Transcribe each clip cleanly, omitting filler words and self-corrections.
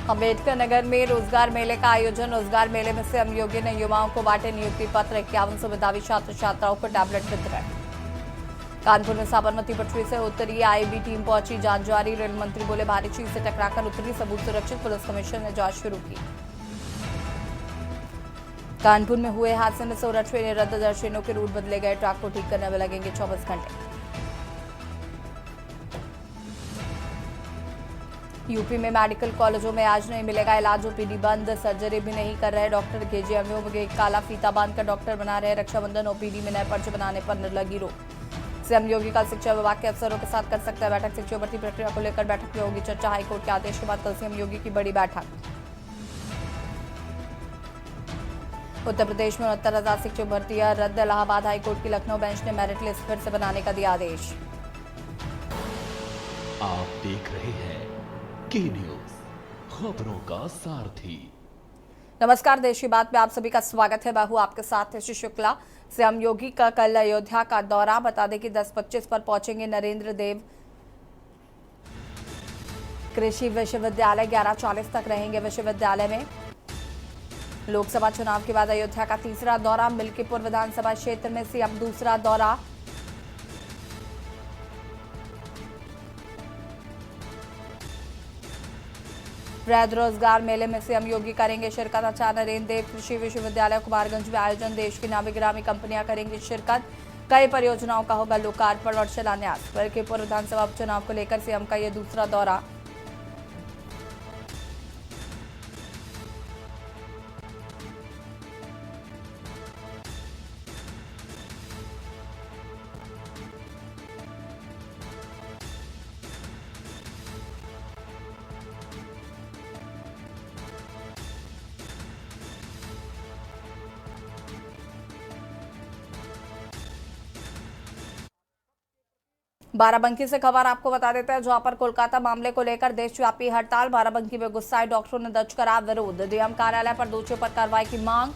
अम्बेडकर नगर में रोजगार मेले का आयोजन। रोजगार मेले में सीएम योगी ने युवाओं को बांटे नियुक्ति पत्र। 51 मेधावी छात्र छात्राओं को टैबलेट वितरण। कानपुर में साबरमती पटरी से उत्तरी आईबी टीम पहुंची, जांच जारी। रेल मंत्री बोले भारी चीज से टकराकर उतरी, सबूत सुरक्षित, पुलिस कमिश्नर ने जांच शुरू की। कानपुर में हुए हादसे में 16 ट्रेनें रद्द, 10 ट्रेनों के रूट बदले गए। ट्रैक को ठीक करने में लगेंगे 24 घंटे। यूपी में मेडिकल कॉलेजों में आज नहीं मिलेगा इलाज, ओपीडी बंद, सर्जरी भी नहीं कर रहे डॉक्टर। केजीएमयू में काला फीता बांधकर डॉक्टर बना रहे रक्षाबंधन, ओपीडी में नए पर्चे बनाने पर लगी रोक। सीएम योगी कल शिक्षा विभाग के अफसरों के साथ कर सकता है बैठक। शिक्षक भर्ती प्रक्रिया को लेकर बैठक में होगी चर्चा। हाईकोर्ट के आदेश के बाद कल सीएम योगी की बड़ी बैठक। उत्तर प्रदेश में 69,000 शिक्षक भर्तियां रद्द। इलाहाबाद हाईकोर्ट की लखनऊ बेंच ने मेरिट लिस्ट फिर से बनाने का दिया आदेश। आप देख रहे हैं के न्यूज, खबरों का सारथी। नमस्कार, देश की बात में आप सभी का स्वागत है। मैं हूं आपके साथ ऋषि शुक्ला। सीएम योगी का कल अयोध्या का दौरा। बता दें कि 10:25 पर पहुंचेंगे नरेंद्र देव कृषि विश्वविद्यालय। 11:40 तक रहेंगे विश्वविद्यालय में। लोकसभा चुनाव के बाद अयोध्या का तीसरा दौरा। मिल्कीपुर विधानसभा क्षेत्र में सीएम दूसरा दौरा। वृहद रोजगार मेले में सीएम योगी करेंगे शिरकत। आचार्य नरेंद्र देव कृषि विश्वविद्यालय कुमारगंज में आयोजन। देश की नामी गिरामी कंपनियां करेंगी शिरकत। कई परियोजनाओं का होगा लोकार्पण और शिलान्यास। मिल्कीपुर विधानसभा उपचुनाव को लेकर सीएम का यह दूसरा दौरा। बाराबंकी से खबर आपको बता देते हैं, जहां पर कोलकाता मामले को लेकर देशव्यापी हड़ताल। बाराबंकी में गुस्साए डॉक्टरों ने दर्ज करा विरोध। डीएम कार्यालय पर दोषियों पर कार्रवाई की मांग।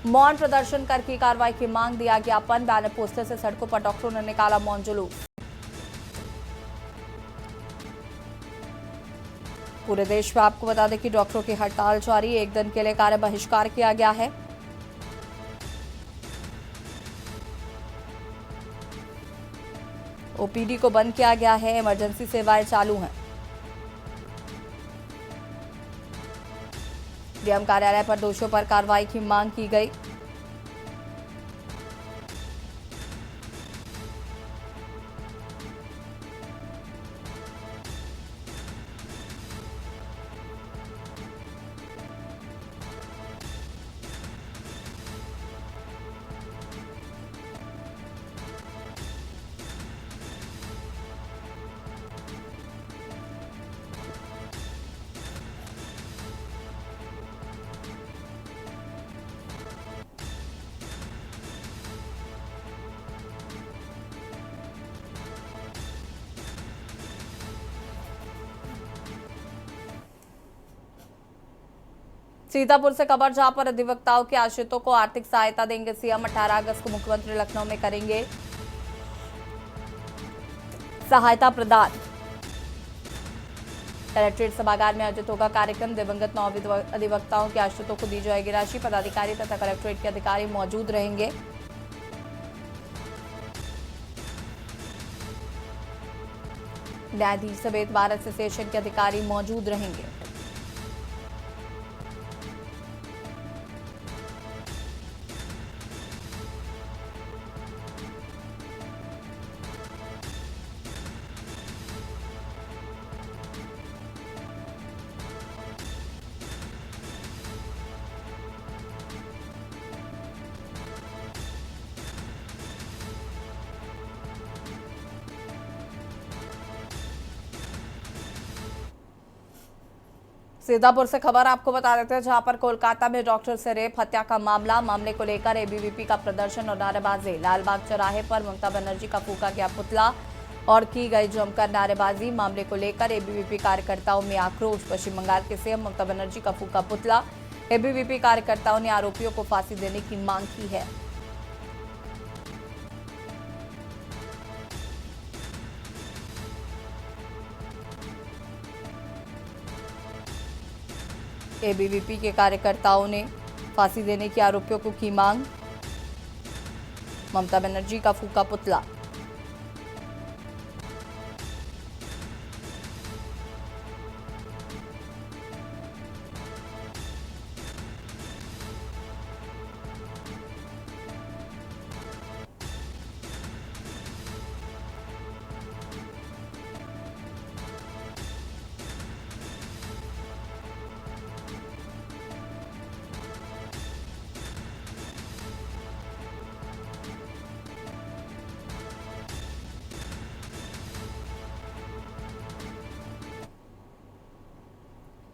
मौन प्रदर्शन कर की कार्रवाई की मांग। दिया ज्ञापन। बैनर पोस्टर से सड़कों पर डॉक्टरों ने निकाला मौन जुलूस। पूरे देश में आपको बता दें कि डॉक्टरों की हड़ताल जारी। एक दिन के लिए कार्य बहिष्कार किया गया है। ओपीडी को बंद किया गया है। इमरजेंसी सेवाएं चालू हैं। डीएम कार्यालय पर दोषियों पर कार्रवाई की मांग की गई। सीतापुर से खबर, जहां पर अधिवक्ताओं के आश्रितों को आर्थिक सहायता देंगे सीएम। 18 अगस्त को मुख्यमंत्री लखनऊ में करेंगे सहायता प्रदान। कलेक्ट्रेट सभागार में आयोजित होगा कार्यक्रम। दिवंगत 9 अधिवक्ताओं के आश्रितों को दी जाएगी राशि। पदाधिकारी तथा कलेक्ट्रेट के अधिकारी मौजूद रहेंगे। न्यायाधीश समेत 12 एसोसिएशन के अधिकारी मौजूद रहेंगे। सीतापुर से खबर आपको बता देते हैं, जहां पर कोलकाता में डॉक्टर से रेप हत्या का मामले को लेकर एबीवीपी का प्रदर्शन और नारेबाजी। लालबाग चौराहे पर ममता बनर्जी का फूका गया पुतला और की गई जमकर नारेबाजी। मामले को लेकर एबीवीपी कार्यकर्ताओं में आक्रोश। पश्चिम बंगाल के सीएम ममता बनर्जी का फूका पुतला। एबीवीपी कार्यकर्ताओं ने आरोपियों को फांसी देने की मांग की है। एबीवीपी के कार्यकर्ताओं ने फांसी देने की आरोपियों को की मांग। ममता बनर्जी का फूका पुतला।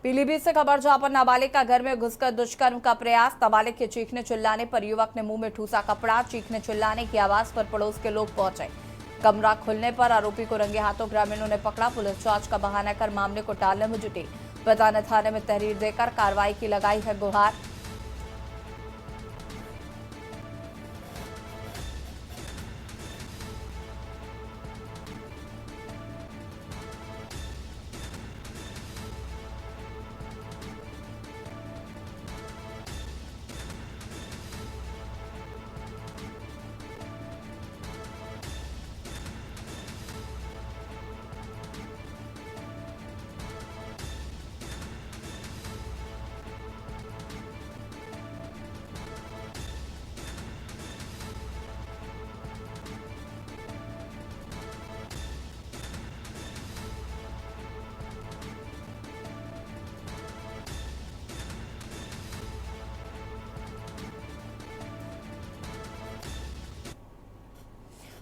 पीलीभीत से खबर जहां पर नाबालिग का घर में घुसकर दुष्कर्म का प्रयास। नाबालिग के चीखने चिल्लाने पर युवक ने मुंह में ठूसा कपड़ा। चीखने चिल्लाने की आवाज पर पड़ोस के लोग पहुंचे। कमरा खुलने पर आरोपी को रंगे हाथों ग्रामीणों ने पकड़ा। पुलिस जांच का बहाना कर मामले को टालने में जुटी। पिता ने थाने में तहरीर देकर कार्रवाई की लगाई है गुहार।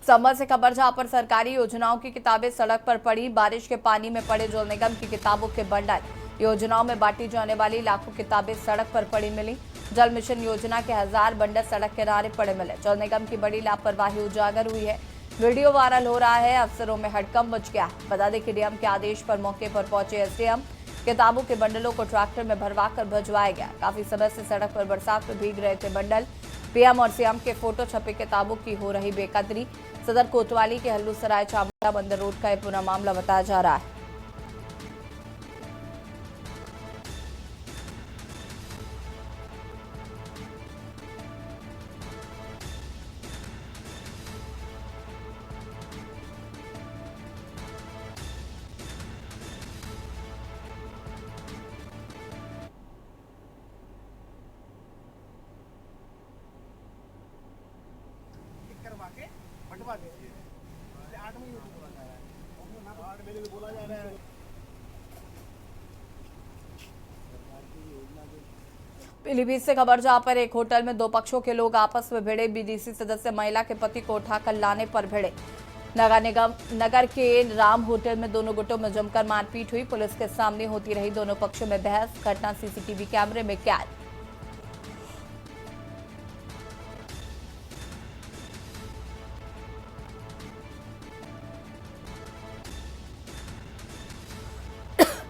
संभल से खबर जहां पर सरकारी योजनाओं की किताबें सड़क पर पड़ी। बारिश के पानी में पड़े जल निगम की किताबों के बंडल। योजनाओं में बांटी जाने वाली लाखों किताबें सड़क पर पड़ी मिली। जल मिशन योजना के 1000 बंडल सड़क किनारे पड़े मिले। जल निगम की बड़ी लापरवाही उजागर हुई है। वीडियो वायरल हो रहा है। अफसरों में हड़कंप मच गया। बता दें कि डीएम के आदेश पर मौके पर पहुंचे एसडीएम। किताबों के बंडलों को ट्रैक्टर में भरवा कर भिजवाया गया। काफी समय से सड़क पर बरसात में भीग रहे थे बंडल। पीएम और सीएम के फोटो छपे किताबों की हो रही बेकदरी। सदर कोतवाली के हल्लूसराय चावड़ा बंदर रोड का यह पूरा मामला बताया जा रहा है। करवा के बंटवा दीजिए। 8 महीने बोला जा रहा है, 8 महीने बोला जा रहा है। पीलीभीत से खबर जहां पर एक होटल में दो पक्षों के लोग आपस में भिड़े। बीडीसी सदस्य महिला के पति को उठाकर लाने पर भिड़े। नगर के राम होटल में दोनों गुटों में जमकर मारपीट हुई। पुलिस के सामने होती रही दोनों पक्षों में बहस। घटना सीसीटीवी कैमरे में कैद।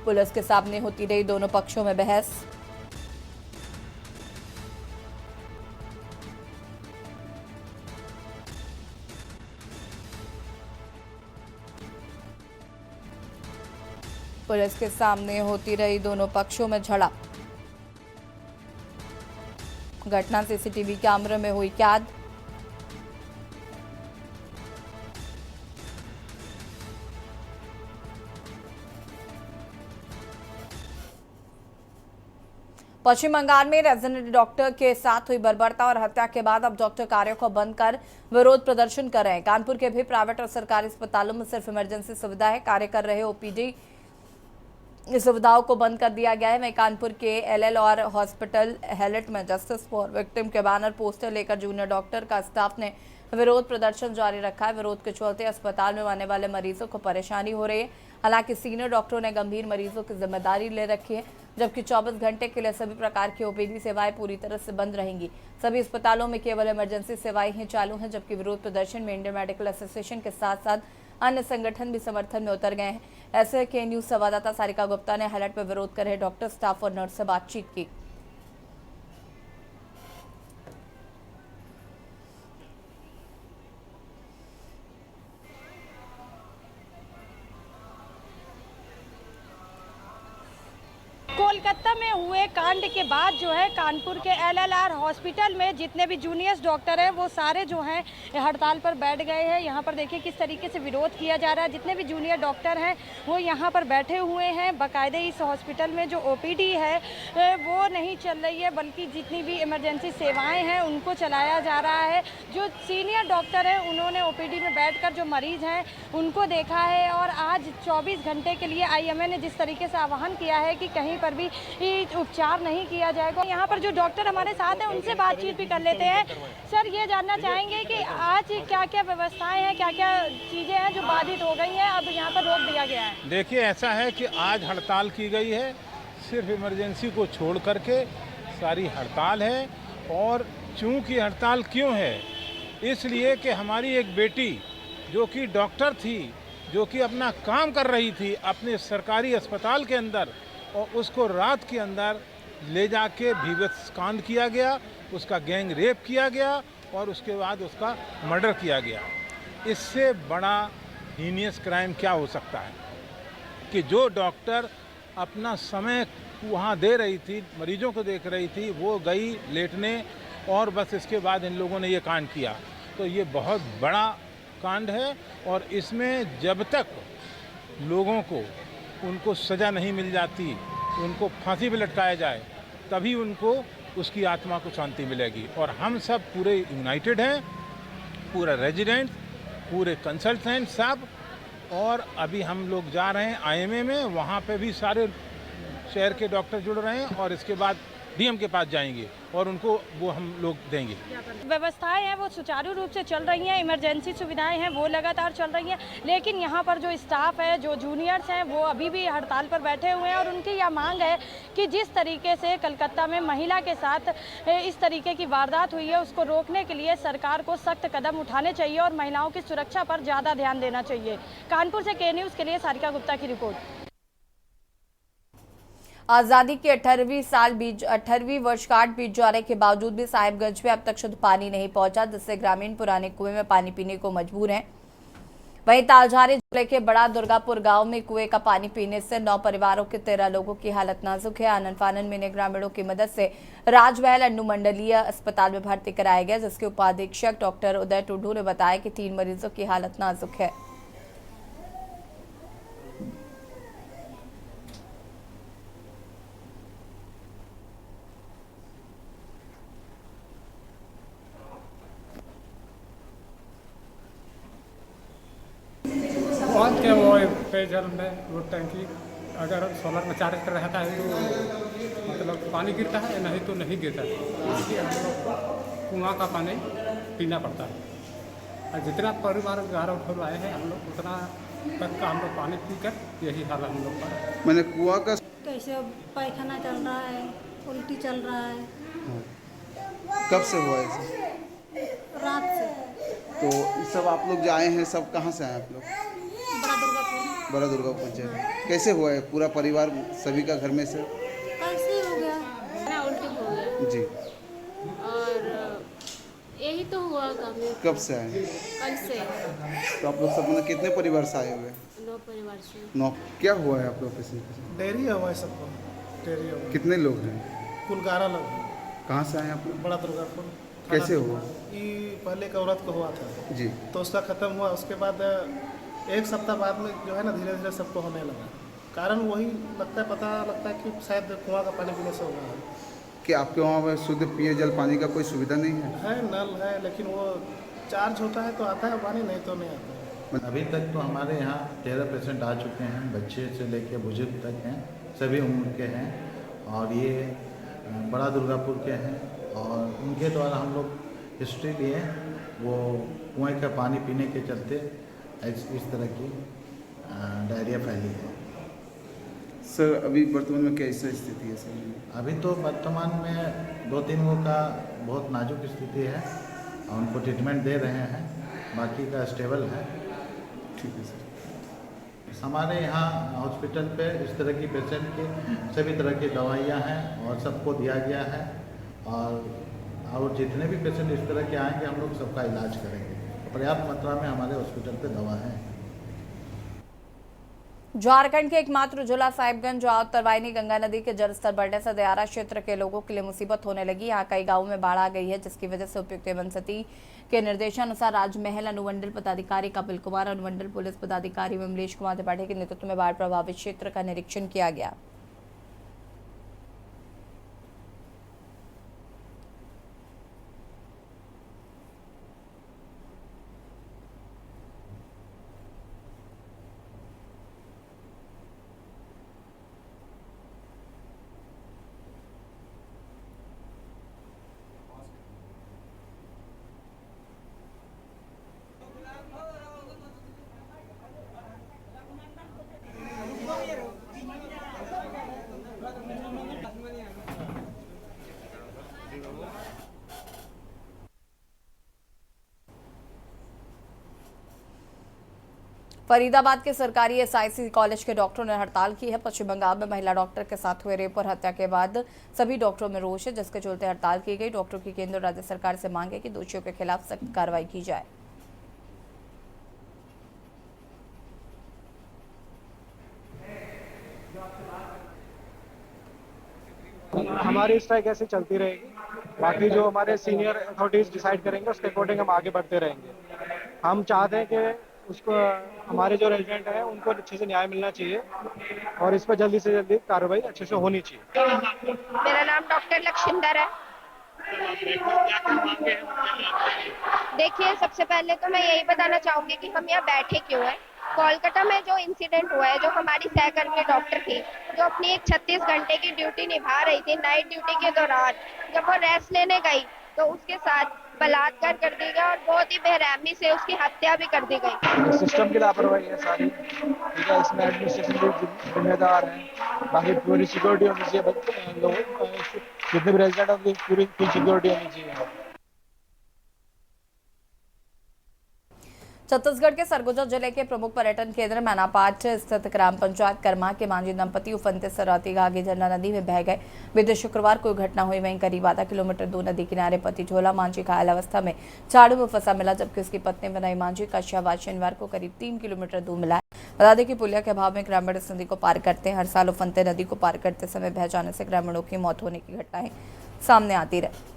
पुलिस के सामने होती रही दोनों पक्षों में बहस। पुलिस के सामने होती रही दोनों पक्षों में झड़प। घटना सीसीटीवी कैमरे में हुई कैद। पश्चिम बंगाल में रेजिडेंट डॉक्टर के साथ हुई बर्बरता और हत्या के बाद अब डॉक्टर कार्य को बंद कर विरोध प्रदर्शन कर रहे हैं। कानपुर के भी प्राइवेट और सरकारी अस्पतालों में सिर्फ इमरजेंसी सुविधा है। कार्य कर रहे ओपीडी सुविधाओं को बंद कर दिया गया है। वहीं कानपुर के एलएल और हॉस्पिटल हेलेट में जस्टिस फॉर विक्टिम के बैनर पोस्टर लेकर जूनियर डॉक्टर का स्टाफ ने विरोध प्रदर्शन जारी रखा है। विरोध के चलते अस्पताल में आने वाले मरीजों को परेशानी हो रही है। हालांकि सीनियर डॉक्टरों ने गंभीर मरीजों की जिम्मेदारी ले रखी है, जबकि 24 घंटे के लिए सभी प्रकार की ओपीडी सेवाएं पूरी तरह से बंद रहेंगी। सभी अस्पतालों में केवल इमरजेंसी सेवाएं ही चालू हैं। जबकि विरोध प्रदर्शन में इंडियन मेडिकल एसोसिएशन के साथ साथ अन्य संगठन भी समर्थन में उतर गए हैं। ऐसे के न्यूज संवाददाता सारिका गुप्ता ने हाईलाइट में विरोध कर रहे डॉक्टर, स्टाफ और नर्स से बातचीत की। कोलकाता में हुए कांड के बाद जो है कानपुर के LLR हॉस्पिटल में जितने भी जूनियर्स डॉक्टर हैं वो सारे जो हैं हड़ताल पर बैठ गए हैं। यहाँ पर देखिए किस तरीके से विरोध किया जा रहा है। जितने भी जूनियर डॉक्टर हैं वो यहाँ पर बैठे हुए हैं। बाकायदे इस हॉस्पिटल में जो OPD है वो नहीं चल रही है, बल्कि जितनी भी इमरजेंसी सेवाएँ हैं उनको चलाया जा रहा है। जो सीनियर डॉक्टर हैं उन्होंने OPD में बैठ जो मरीज हैं उनको देखा है और आज 24 घंटे के लिए IMA ने जिस तरीके से आह्वान किया है कि कहीं पर भी उपचार नहीं किया जाएगा। यहाँ पर जो डॉक्टर हमारे साथ हैं उनसे बातचीत भी कर लेते हैं। सर, ये जानना चाहेंगे कि आज क्या क्या व्यवस्थाएं हैं, क्या क्या चीज़ें हैं जो बाधित हो गई हैं, अब यहाँ पर रोक दिया गया है? देखिए, ऐसा है कि आज हड़ताल की गई है, सिर्फ इमरजेंसी को छोड़ करके सारी हड़ताल है। और चूँकि हड़ताल क्यों है, इसलिए कि हमारी एक बेटी जो कि डॉक्टर थी, जो कि अपना काम कर रही थी अपने सरकारी अस्पताल के अंदर, और उसको रात के अंदर ले जाके भीभत्स कांड किया गया, उसका गैंग रेप किया गया और उसके बाद उसका मर्डर किया गया। इससे बड़ा हीनियस क्राइम क्या हो सकता है कि जो डॉक्टर अपना समय वहाँ दे रही थी, मरीजों को देख रही थी, वो गई लेटने और बस इसके बाद इन लोगों ने ये कांड किया। तो ये बहुत बड़ा कांड है और इसमें जब तक लोगों को उनको सज़ा नहीं मिल जाती, उनको फांसी पे लटकाया जाए, तभी उनको उसकी आत्मा को शांति मिलेगी। और हम सब पूरे यूनाइटेड हैं, पूरा रेजिडेंट, पूरे कंसल्टेंट सब। और अभी हम लोग जा रहे हैं IMA में, वहाँ पे भी सारे शहर के डॉक्टर जुड़ रहे हैं और इसके बाद DM के पास जाएंगे और उनको वो हम लोग देंगे। व्यवस्थाएं हैं वो सुचारू रूप से चल रही हैं, इमरजेंसी सुविधाएं हैं वो लगातार चल रही हैं, लेकिन यहाँ पर जो स्टाफ है, जो जूनियर्स हैं, वो अभी भी हड़ताल पर बैठे हुए हैं। और उनकी यह मांग है कि जिस तरीके से कलकत्ता में महिला के साथ इस तरीके की वारदात हुई है, उसको रोकने के लिए सरकार को सख्त कदम उठाने चाहिए और महिलाओं की सुरक्षा पर ज़्यादा ध्यान देना चाहिए। कानपुर से K न्यूज़ के लिए सारिका गुप्ता की रिपोर्ट। आजादी की 18वीं वर्षगांठ बीत जाने के बावजूद भी साहिबगंज में अब तक शुद्ध पानी नहीं पहुंचा, जिससे ग्रामीण पुराने कुएं में पानी पीने को मजबूर हैं। वहीं तालझारी जिले के बड़ा दुर्गापुर गांव में कुएं का पानी पीने से 9 परिवारों के 13 लोगों की हालत नाजुक है। आनन फानन में ग्रामीणों की मदद से राजमहल अनुमंडलीय अस्पताल में भर्ती कराया गया, जिसके उपाधीक्षक डॉक्टर उदय टुडू ने बताया कि 3 मरीजों की हालत नाजुक है। बहुत क्या वो पेयजल में वो टैंकी अगर सोलर में चार्ज कर रहता है तो मतलब पानी गिरता है, नहीं तो नहीं गिरता है। इसलिए हम लोग को कुआं का पानी पीना पड़ता है। और जितना परिवार घर उठो आए हैं हम लोग उतना तक का हम लोग पानी पी कर यही हाल हम लोग का। मैंने कुआं का कैसे पैखाना चल रहा है, उल्टी चल रहा है। कब से हुआ है? रात से। तो ये सब आप लोग जो आए हैं सब कहाँ से आए आप लोग? बड़ा दुर्गापुर से। कैसे हुआ है? पूरा परिवार सभी का घर में से कैसे हो गया ना, उल्टी हो गया जी। और यही तो हुआ काम। कब से आए? कल से। तो आप लोग सब मतलब कितने परिवार से आए हुए? 9 परिवार से। 9। क्या हुआ है आप लोग के? डेयरी हुआ है सबको, डेयरी हुआ। कितने लोग हैं? कुल 11 लोग हैं। कहाँ से आए आप लोग? बड़ा दुर्गापुर। कैसे हुआ? ये पहले एक औरत को हुआ था जी, तो उसका ख़त्म हुआ। उसके बाद 1 सप्ताह बाद में जो है ना धीरे धीरे सबको होने लगा। कारण वही लगता है, पता लगता है कि शायद कुआं का पानी पीने से हुआ है। कि आपके वहाँ पे शुद्ध पेयजल पानी का कोई सुविधा नहीं है? नल है, लेकिन वो चार्ज होता है तो आता है पानी, नहीं तो नहीं आता है। अभी तक तो हमारे यहाँ 13 पेशेंट आ चुके हैं, बच्चे से लेकर बुजुर्ग तक हैं, सभी उम्र के हैं। और ये बड़ा दुर्गापुर के हैं और उनके द्वारा हम लोग हिस्ट्री लिए, वो कुएं का पानी पीने के चलते इस तरह की डायरिया फैली है। सर अभी वर्तमान में कैसी स्थिति है सर? अभी तो वर्तमान में 2-3 लोगों का बहुत नाजुक स्थिति है और उनको ट्रीटमेंट दे रहे हैं, बाकी का स्टेबल है। ठीक है सर। हमारे यहाँ हॉस्पिटल पे इस तरह की पेशेंट की सभी तरह की दवाइयाँ हैं और सबको दिया गया है। और जितने भी पेशेंट इस तरह के आएंगे हम लोग सबका इलाज करेंगे। पर्याप्त मात्रा में हमारे हॉस्पिटल पे दवा है। झारखंड के एकमात्र जिला साहिबगंज और उत्तरवाहिनी गंगा नदी के जलस्तर बढ़ने से दियारा क्षेत्र के लोगों के लिए मुसीबत होने लगी। यहाँ कई गांवों में बाढ़ आ गई है, जिसकी वजह से उपायुक्त हेमंत सती के निर्देशानुसार राजमहल अनुमंडल पदाधिकारी कपिल कुमार, अनुमंडल पुलिस पदाधिकारी विमलेश कुमार त्रिपाठी के नेतृत्व में बाढ़ प्रभावित क्षेत्र का निरीक्षण किया गया। फरीदाबाद के सरकारी एसआईसी कॉलेज के डॉक्टरों ने हड़ताल की है। पश्चिम बंगाल में महिला डॉक्टर के साथ हुए रेप और हत्या के बाद सभी डॉक्टरों में रोष है, जिसके चलते हड़ताल की गई। डॉक्टरों की केंद्र और राज्य सरकार से मांग है कि दोषियों के खिलाफ सख्त कार्रवाई की जाए। हमारी स्ट्राइक ऐसे चलती रहेगी। बाकी जो हमारे सीनियर अथॉरिटीज डिसाइड करेंगे उसके अकॉर्डिंग हम आगे बढ़ते रहेंगे। हम चाहते हैं कि उसको हमारे जो रेजिडेंट हैं उनको अच्छे से न्याय मिलना चाहिए और इस पर जल्दी से जल्दी कार्रवाई अच्छे से होनी चाहिए। मेरा नाम डॉक्टर लक्षिंदर है। देखिए, सबसे पहले तो मैं यही बताना चाहूंगी कि हम यहाँ बैठे क्यों हैं। कोलकाता में जो इंसिडेंट हुआ है, जो हमारी सहकर्मी डॉक्टर थी जो अपनी एक 36 घंटे की ड्यूटी निभा रही थी, नाइट ड्यूटी के दौरान जब वो रेस्ट लेने गई तो उसके साथ बलात्कार कर दी गया और बहुत ही बेरहमी से उसकी हत्या भी कर दी गई। सिस्टम की लापरवाही है सारी, ठीक है। इसमें एडमिनिस्ट्रेशन भी जिम्मेदार है। बाकी पूरी सिक्योरिटी होनी चाहिए, लोगों जितने भी रेजिडेंट होंगे पूरी सिक्योरिटी होनी चाहिए। छत्तीसगढ़ के सरगुजा जिले के प्रमुख पर्यटन केंद्र मैनापाट स्थित ग्राम पंचायत करमा के मांझी दंपति उफनते सरौती घाघी झरना नदी में बह गए। बीते शुक्रवार को घटना हुई। वहीं करीब आधा किलोमीटर दूर नदी किनारे पति झोला मांझी घायल अवस्था में झाड़ू में फंसा मिला, जबकि उसकी पत्नी बनाई मांझी का शव आज शनिवार को करीब 3 किलोमीटर दूर मिला। बता दें कि पुलिया के अभाव में ग्रामीण इस नदी को पार करते हैं। हर साल उफनते नदी को पार करते समय बह जाने से ग्रामीणों की मौत होने की घटनाएं सामने आती रही।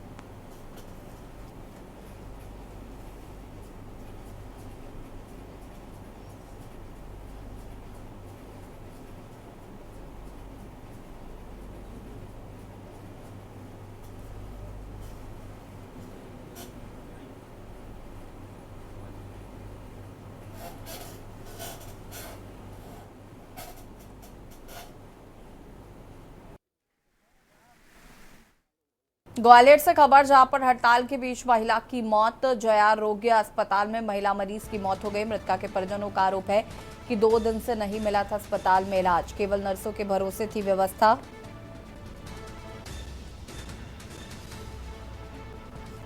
ग्वालियर से खबर, जहां पर हड़ताल के बीच महिला की मौत। जया रोग्य अस्पताल में महिला मरीज की मौत हो गई। मृतका के परिजनों का आरोप है कि 2 दिन से नहीं मिला था अस्पताल में इलाज, केवल नर्सों के भरोसे थी व्यवस्था।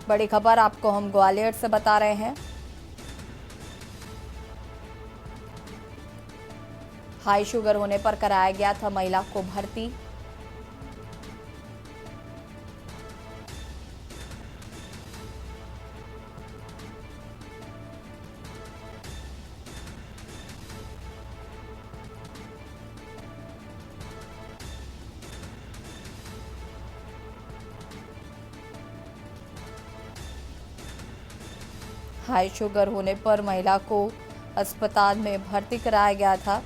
बड़ी खबर आपको हम ग्वालियर से बता रहे हैं। हाई शुगर होने पर कराया गया था महिला को भर्ती। हाई शुगर होने पर महिला को अस्पताल में भर्ती कराया गया था।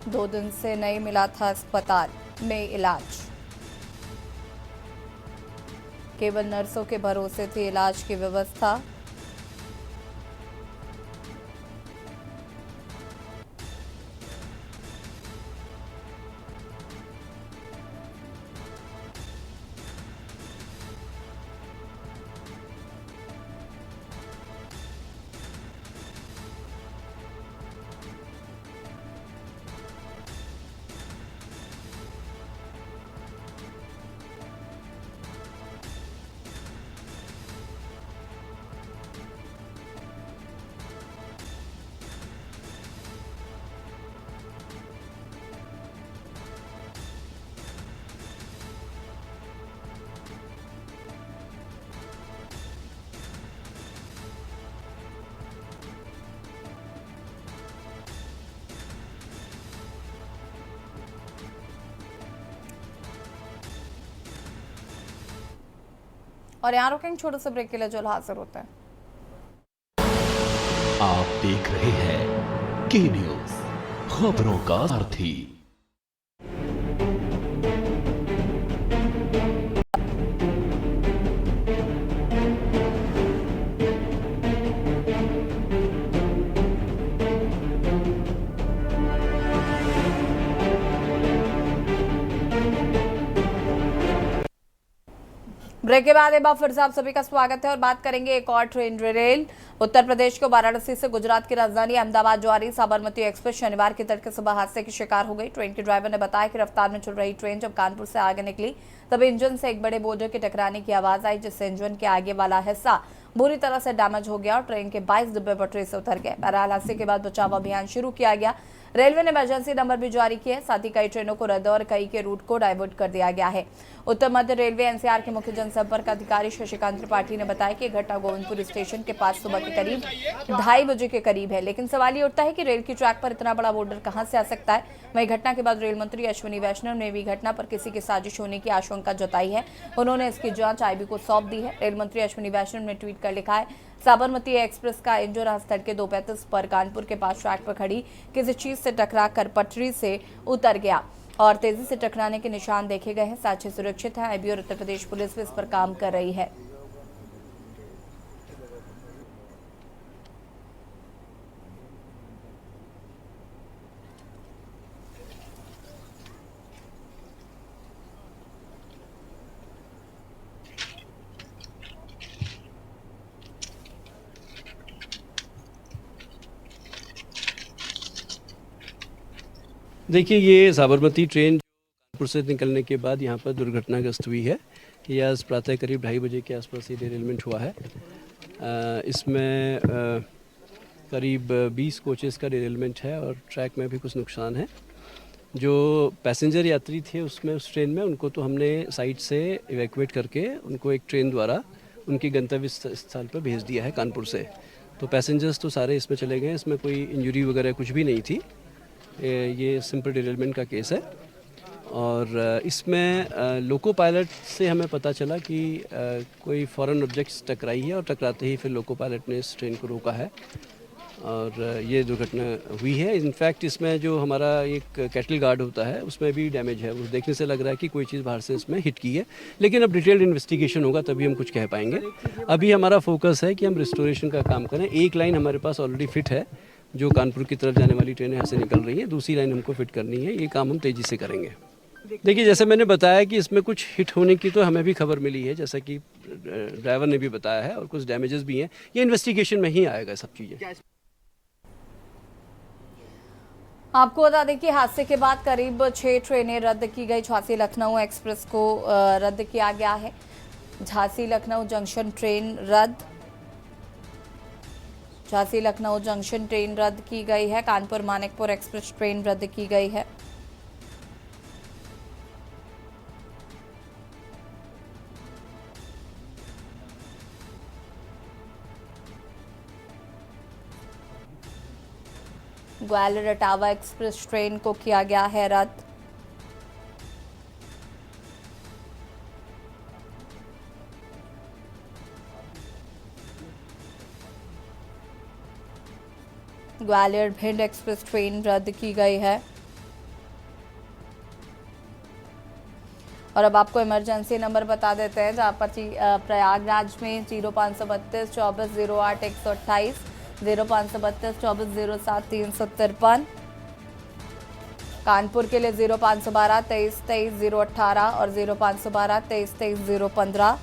दो दिन से नहीं मिला था अस्पताल में इलाज, केवल नर्सों के भरोसे थी इलाज की व्यवस्था। और यहाँ रुकेंगे छोटे से ब्रेक के लिए, जो हाजिर होते हैं। आप देख रहे हैं के न्यूज, खबरों का सारथी। ब्रेक के बाद एक बार फिर से आप सभी का स्वागत है और बात करेंगे एक और ट्रेन रेल। उत्तर प्रदेश को वाराणसी से गुजरात की राजधानी अहमदाबाद जा रही साबरमती एक्सप्रेस शनिवार की तड़के सुबह हादसे की शिकार हो गई। ट्रेन के ड्राइवर ने बताया कि रफ्तार में चल रही ट्रेन जब कानपुर से आगे निकली तब इंजन से एक बड़े बोझ के टकराने की आवाज आई, जिससे इंजन के आगे वाला हिस्सा बुरी तरह से डैमेज हो गया और ट्रेन के 22 डिब्बे पटरी से उतर गए। बहरहाल हादसे के बाद बचाव अभियान शुरू किया गया। रेलवे ने इमरजेंसी नंबर भी जारी किए, साथ ही कई ट्रेनों को रद्द और कई के रूट को डाइवर्ट कर दिया गया है। उत्तर मध्य रेलवे एनसीआर के मुख्य जनसंपर्क अधिकारी शशिकांत त्रिपाठी ने बताया कि घटना गोविंदपुर स्टेशन के पास सुबह के करीब 2:30 बजे के करीब है, लेकिन सवाल ये उठता है कि रेल की ट्रैक पर इतना बड़ा बोर्डर कहां से आ सकता है। वहीं घटना के बाद रेल मंत्री अश्विनी वैष्णव ने भी घटना पर किसी की साजिश होने की आशंका जताई है। उन्होंने इसकी जांच आईबी को सौंप दी है। रेल मंत्री अश्विनी वैष्णव ने ट्वीट कर लिखा है, साबरमती एक्सप्रेस का इंजन आज तड़के 2:35 पर कानपुर के पास ट्रैक पर खड़ी किसी चीज से टकरा कर पटरी से उतर गया और तेजी से टकराने के निशान देखे गए हैं। साथ ही सुरक्षित है। आईबी और उत्तर प्रदेश पुलिस भी इस पर काम कर रही है। देखिए, ये साबरमती ट्रेन कानपुर से निकलने के बाद यहाँ पर दुर्घटनाग्रस्त हुई है। ये आज प्रातः करीब 2:30 बजे के आसपास ये डिरेलमेंट हुआ है। इसमें करीब 20 कोचेस का डिरेलमेंट है और ट्रैक में भी कुछ नुकसान है। जो पैसेंजर यात्री थे उसमें उस ट्रेन में, उनको तो हमने साइट से इवैक्यूएट करके उनको एक ट्रेन द्वारा उनके गंतव्य स्थल पर भेज दिया है कानपुर से। तो पैसेंजर्स तो सारे इसमें चले गए, इसमें कोई इंजरी वगैरह कुछ भी नहीं थी। ये सिंपल डिरेलमेंट का केस है और इसमें लोको पायलट से हमें पता चला कि कोई फॉरेन ऑब्जेक्ट्स टकराई है और टकराते ही फिर लोको पायलट ने इस ट्रेन को रोका है और ये दुर्घटना हुई है। इनफैक्ट इसमें जो हमारा एक कैटल गार्ड होता है उसमें भी डैमेज है। उस देखने से लग रहा है कि कोई चीज़ बाहर से इसमें हिट की है, लेकिन अब डिटेल्ड इन्वेस्टिगेशन होगा तभी हम कुछ कह पाएंगे। अभी हमारा फोकस है कि हम रिस्टोरेशन का काम करें। एक लाइन हमारे पास ऑलरेडी फिट है, जो कानपुर की तरफ जाने वाली ट्रेनें यहाँ से निकल रही हैं। दूसरी लाइन हमको फिट करनी है, ये काम हम तेज़ी से करेंगे। देखिए, जैसे मैंने बताया कि इसमें कुछ हिट होने की तो हमें भी खबर मिली है, जैसा कि ड्राइवर ने भी बताया है, और कुछ डैमेजेस भी हैं। ये इन्वेस्टिगेशन में ही आएगा सब चीज़ें। आपको बता दें कि हादसे के बाद करीब 6 ट्रेनें रद्द की गई। झांसी लखनऊ एक्सप्रेस को रद्द किया गया है। झांसी लखनऊ जंक्शन ट्रेन रद्द, झांसी लखनऊ जंक्शन ट्रेन रद्द की गई है। कानपुर मानिकपुर एक्सप्रेस ट्रेन रद्द की गई है। ग्वालियर इटावा एक्सप्रेस ट्रेन को किया गया है रद्द। ग्वालियर भिंड एक्सप्रेस ट्रेन रद्द की गई है। और अब आपको इमरजेंसी नंबर बता देते हैं, जहाँ पर प्रयागराज में 0532 24 08 128, 0532 24 07 353, कानपुर के लिए 0512 23 23 018 और 0512 23 23 015।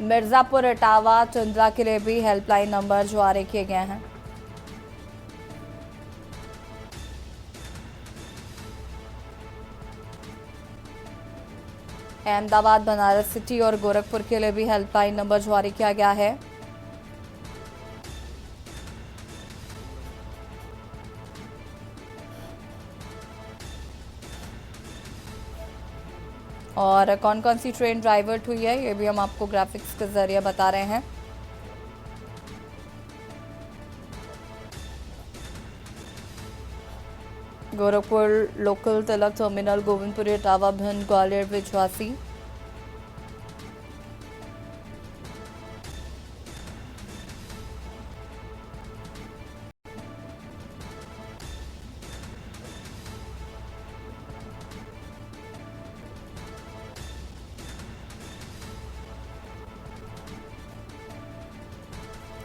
मिर्जापुर इटावा चुंद्रा के लिए भी हेल्पलाइन नंबर जारी किए गए हैं। अहमदाबाद बनारस सिटी और गोरखपुर के लिए भी हेल्पलाइन नंबर जारी किया गया है। और कौन कौन सी ट्रेन डाइवर्ट हुई है ये भी हम आपको ग्राफिक्स के जरिए बता रहे हैं। गोरखपुर लोकल तिलक टर्मिनल गोविंदपुरी टावा भिंड ग्वालियर विश्वासी।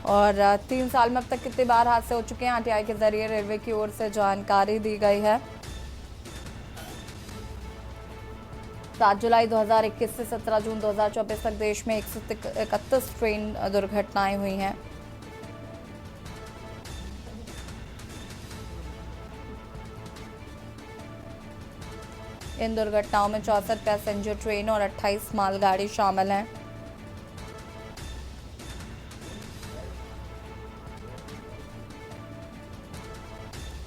और 3 साल में अब तक कितनी बार हादसे हो चुके हैं, आरटीआई के जरिए रेलवे की ओर से जानकारी दी गई है। 7 जुलाई 2021 से 17 जून 2024 तक देश में 131 ट्रेन दुर्घटनाएं हुई हैं। इन दुर्घटनाओं में 64 पैसेंजर ट्रेन और 28 मालगाड़ी शामिल हैं।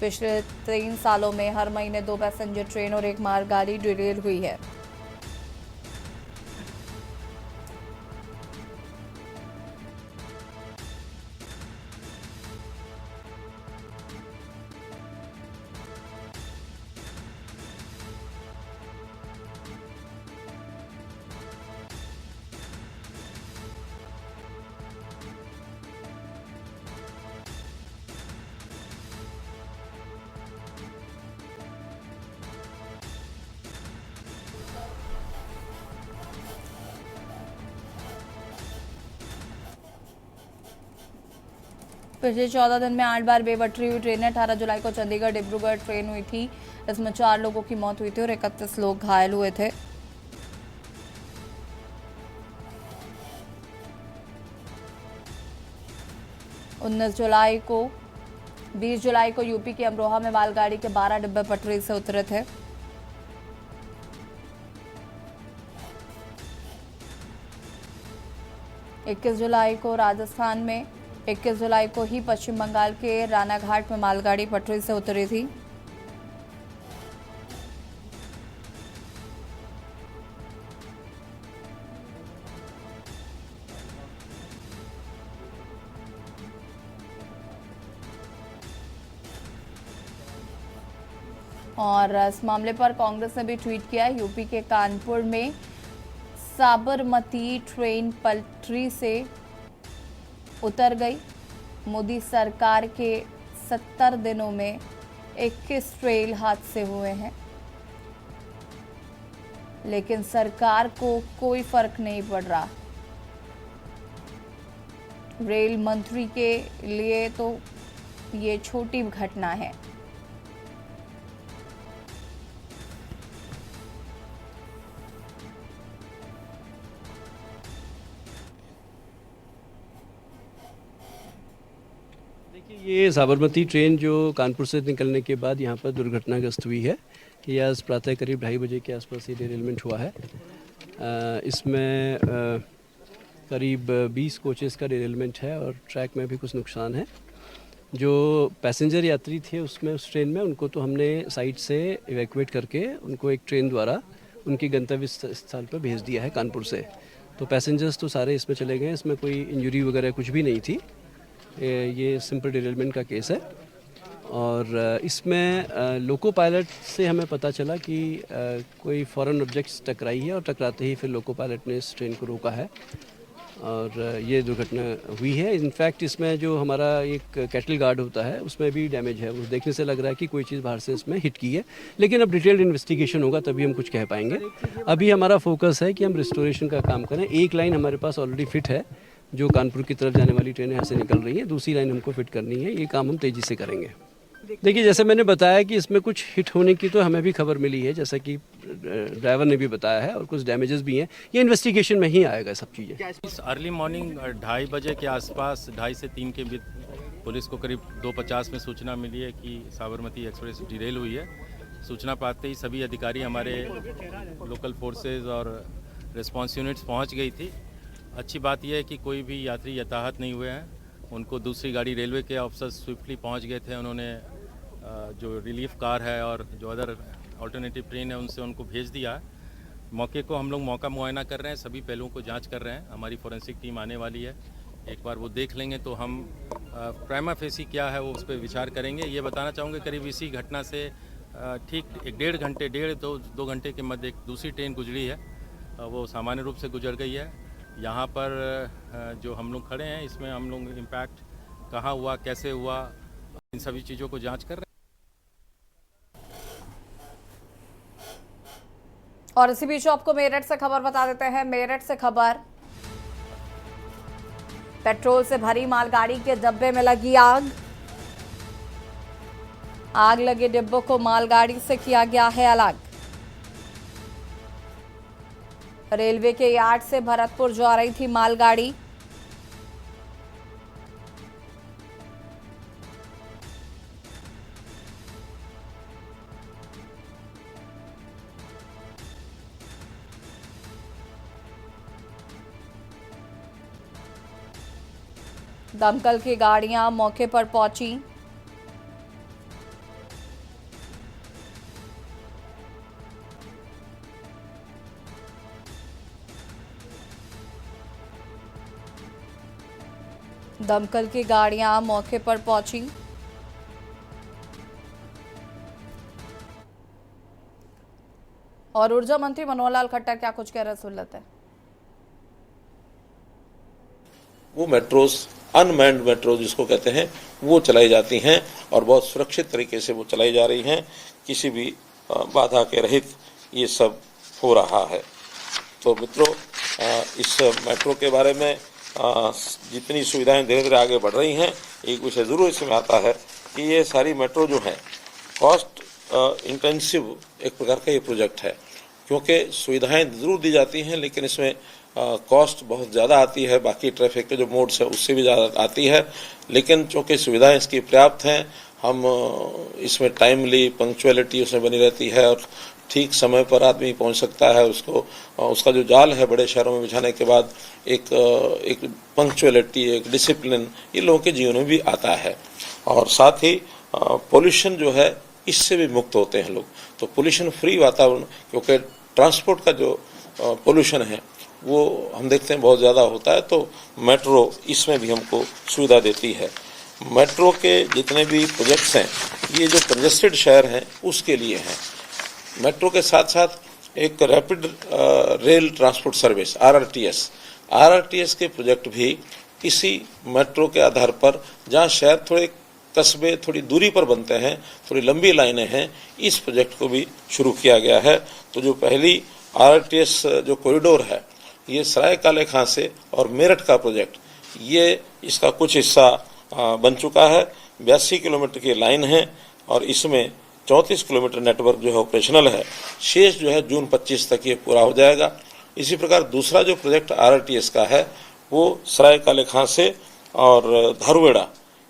पिछले 3 सालों में हर महीने 2 पैसेंजर ट्रेन और 1 मालगाड़ी डिरेल हुई है। पिछले 14 दिन में 8 बार बेपटरी हुई ट्रेनें। 18 जुलाई को चंडीगढ़ डिब्रूगढ़ ट्रेन हुई थी, इसमें 4 लोगों की मौत हुई थी और 31 लोग घायल हुए थे। को 20 जुलाई को यूपी के अमरोहा में मालगाड़ी के 12 डिब्बे पटरी से उतरे थे। जुलाई को राजस्थान में 21 जुलाई को ही पश्चिम बंगाल के रानाघाट में मालगाड़ी पटरी से उतरी थी। और इस मामले पर कांग्रेस ने भी ट्वीट किया। यूपी के कानपुर में साबरमती ट्रेन पटरी से उतर गई। मोदी सरकार के 70 दिनों में 21 रेल हादसे हुए हैं, लेकिन सरकार को कोई फर्क नहीं पड़ रहा। रेल मंत्री के लिए तो ये छोटी घटना है। ये साबरमती ट्रेन जो कानपुर से निकलने के बाद यहाँ पर दुर्घटनाग्रस्त हुई है। ये आज प्रातः करीब 2:30 बजे के आसपास ये डिरेलमेंट हुआ है। इसमें करीब 20 कोचेस का डिरेलमेंट है और ट्रैक में भी कुछ नुकसान है। जो पैसेंजर यात्री थे उसमें उस ट्रेन में उनको तो हमने साइट से इवैक्यूएट करके उनको एक ट्रेन द्वारा उनके गंतव्य स्थल पर भेज दिया है कानपुर से। तो पैसेंजर्स तो सारे इसमें चले गए, इसमें कोई इंजरी वगैरह कुछ भी नहीं थी। ये सिंपल डिरेलमेंट का केस है। और इसमें लोको पायलट से हमें पता चला कि कोई फॉरेन ऑब्जेक्ट्स टकराई है और टकराते ही फिर लोको पायलट ने इस ट्रेन को रोका है और ये दुर्घटना हुई है। इनफैक्ट इसमें जो हमारा एक कैटल गार्ड होता है उसमें भी डैमेज है। उस देखने से लग रहा है कि कोई चीज़ बाहर से इसमें हिट की है, लेकिन अब डिटेल्ड इन्वेस्टिगेशन होगा तभी हम कुछ कह पाएंगे। अभी हमारा फोकस है कि हम रिस्टोरेशन का काम करें। एक लाइन हमारे पास ऑलरेडी फिट है, जो कानपुर की तरफ जाने वाली ट्रेनें यहाँ से निकल रही हैं। दूसरी लाइन हमको फिट करनी है, ये काम हम तेज़ी से करेंगे। देखिए, जैसे मैंने बताया कि इसमें कुछ हिट होने की तो हमें भी खबर मिली है, जैसा कि ड्राइवर ने भी बताया है, और कुछ डैमेजेस भी हैं। ये इन्वेस्टिगेशन में ही आएगा सब चीज़ें। अर्ली मॉर्निंग 2:30 बजे के आसपास 2:30 से 3 के बीच पुलिस को करीब 2:50 में सूचना मिली है कि साबरमती एक्सप्रेस डिरेल हुई है। सूचना पाते ही सभी अधिकारी, हमारे लोकल फोर्सेज और रिस्पॉन्स यूनिट्स पहुँच गई थी। अच्छी बात यह है कि कोई भी यात्री यताहत नहीं हुए हैं। उनको दूसरी गाड़ी, रेलवे के ऑफिसर्स स्विफ्टली पहुंच गए थे। उन्होंने जो रिलीफ कार है और जो अदर अल्टरनेटिव ट्रेन है उनसे उनको भेज दिया है। मौके को हम लोग मौका मुआयना कर रहे हैं, सभी पहलुओं को जांच कर रहे हैं। हमारी फोरेंसिक टीम आने वाली है, एक बार वो देख लेंगे तो हम प्राइमा फेसी क्या है वो उस पर विचार करेंगे। ये बताना चाहूँगे करीब इसी घटना से ठीक एक डेढ़ दो घंटे के मध्य एक दूसरी ट्रेन गुजरी है, वो सामान्य रूप से गुजर गई है। यहाँ पर जो हम लोग खड़े हैं, इसमें हम लोग इम्पैक्ट कहाँ हुआ, कैसे हुआ, इन सभी चीज़ों को जांच कर रहे हैं। और इसी बीच आपको मेरठ से खबर बता देते हैं। मेरठ से खबर, पेट्रोल से भरी मालगाड़ी के डिब्बे में लगी आग। आग लगे डिब्बों को मालगाड़ी से किया गया है अलग। रेलवे के यार्ड से भरतपुर जा रही थी मालगाड़ी। दमकल की गाड़ियां मौके पर पहुंची। दमकल की गाड़ियां मौके पर पहुंची। और ऊर्जा मंत्री मनोहर लाल खट्टर क्या कुछ कह रहे, सुन लेते हैं। वो मेट्रोज, अनमैन्ड मेट्रो जिसको कहते हैं, वो चलाई जाती हैं और बहुत सुरक्षित तरीके से वो चलाई जा रही हैं, किसी भी बाधा के रहित ये सब हो रहा है। तो मित्रों, इस मेट्रो के बारे में जितनी सुविधाएं धीरे धीरे आगे बढ़ रही हैं, एक विषय जरूर इसमें आता है कि ये सारी मेट्रो जो है कॉस्ट इंटेंसिव एक प्रकार का ये प्रोजेक्ट है, क्योंकि सुविधाएं जरूर दी जाती हैं लेकिन इसमें कॉस्ट बहुत ज़्यादा आती है, बाकी ट्रैफिक के जो मोड्स है उससे भी ज़्यादा आती है। लेकिन चूँकि सुविधाएं इसकी पर्याप्त हैं, हम इसमें टाइमली पंक्चुअलिटी उसमें बनी रहती है और ठीक समय पर आदमी पहुंच सकता है। उसको उसका जो जाल है बड़े शहरों में बिछाने के बाद एक पंक्चुअलिटी, एक डिसिप्लिन ये लोगों के जीवन में भी आता है। और साथ ही पोल्यूशन जो है इससे भी मुक्त होते हैं लोग। तो पोल्यूशन फ्री वातावरण, क्योंकि ट्रांसपोर्ट का जो पोल्यूशन है वो हम देखते हैं बहुत ज़्यादा होता है, तो मेट्रो इसमें भी हमको सुविधा देती है। मेट्रो के जितने भी प्रोजेक्ट्स हैं ये जो कंजेस्टेड शहर हैं उसके लिए हैं। मेट्रो के साथ साथ एक rapid rail transport service RRTS के प्रोजेक्ट भी इसी मेट्रो के आधार पर, जहां शहर थोड़े कस्बे थोड़ी दूरी पर बनते हैं, थोड़ी लंबी लाइनें हैं, इस प्रोजेक्ट को भी शुरू किया गया है। तो जो पहली आरआरटीएस जो कॉरिडोर है ये सरायकाले खां से और मेरठ का प्रोजेक्ट, ये इसका कुछ हिस्सा बन चुका है। 82 किलोमीटर की लाइन है और इसमें 34 किलोमीटर नेटवर्क जो है ऑपरेशनल है। शेष जो है जून 25 तक ये पूरा हो जाएगा। इसी प्रकार दूसरा जो प्रोजेक्ट आरआरटीएस का है वो सरायकाले खां से और धारुएड़ा,